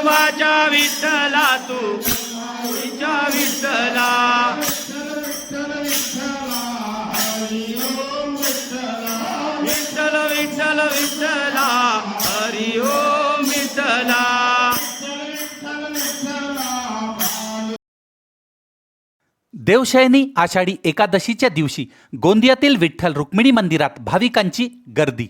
विठोबाच्या विठ्ठला तू विठोबाच्या विठ्ठला विठ्ठल विठ्ठल विठ्ठला हरी ओम विठ्ठला. देवशयनी आषाढी एकादशीच्या दिवशी गोंदियातील विठ्ठल रुक्मिणी मंदिरात भाविकांची गर्दी.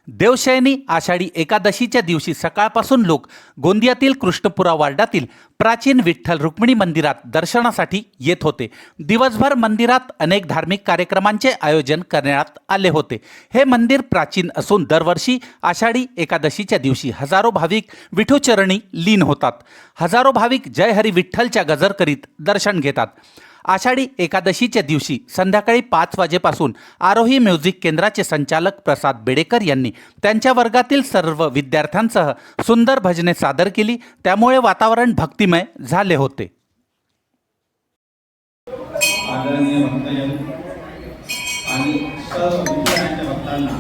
देवशयनी आषाढी एकादशीच्या दिवशी सकाळपासून लोक गोंदियातील कृष्णपुरा वार्डातील प्राचीन विठ्ठल रुक्मिणी मंदिरात दर्शनासाठी येत होते. दिवसभर मंदिरात अनेक धार्मिक कार्यक्रमांचे आयोजन करण्यात आले होते. हे मंदिर प्राचीन असून दरवर्षी आषाढी एकादशीच्या दिवशी हजारो भाविक विठूचरणी लीन होतात. हजारो भाविक जय हरी विठ्ठलच्या गजर करीत दर्शन घेतात. आषाढी एकादशीच्या दिवशी संध्याकाळी 5 वाजेपासून आरोही म्युझिक केंद्राचे संचालक प्रसाद बेडेकर यांनी त्यांच्या वर्गातील सर्व विद्यार्थ्यांसह सुंदर भजने सादर केली. त्यामुळे वातावरण भक्तिमय झाले होते. आदरणीय भक्तजन आणि सर्व विठ्ठलाच्या भक्तांना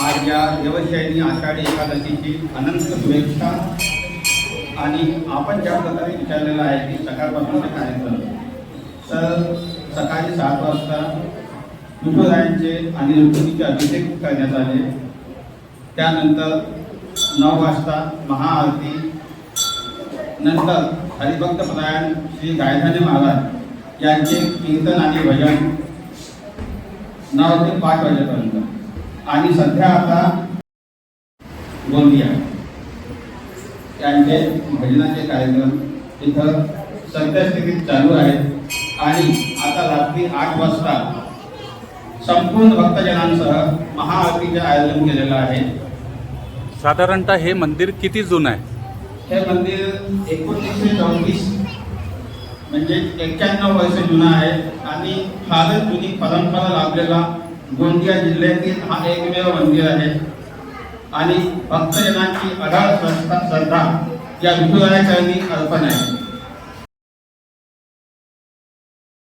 आज या देवशयनी आषाढी एकादशीची अनंत शुभेच्छा. आणि आपण ज्या प्रकारे विचारलेलं आहे की सकाळपासूनचे कार्यक्रम, तर सकाळी 7 वाजता विठुरायांचे आणि रुक्मिणीचे अभिषेक करण्यात आले. त्यानंतर 9 वाजता महाआरती, नंतर हरिभक्तपरायण श्री गायधाने महाराज यांचे कीर्तन आणि भजन 9 ते 5 वाजेपर्यंत. आणि सध्या आता गोंदिया यांचे भजनाचे कार्यक्रम इथं सद्यस्थितीत चालू आहेत. आणि आता रात्री 8 वाजता संपूर्ण भक्तजनांसह महाआरतीचे आयोजन केलेलं आहे. साधारणतः हे मंदिर किती जुनं आहे? हे मंदिर 1934 म्हणजे 91 वर्ष जुनं आहे. आणि फारच जुनी परंपरा लाभलेला गोंदिया जिल्ह्यातील हा एकमेव मंदिर आहे. आणि भक्तजनांची अढाळ श्रद्धा या विठुरायाचरणी अर्पण आहे.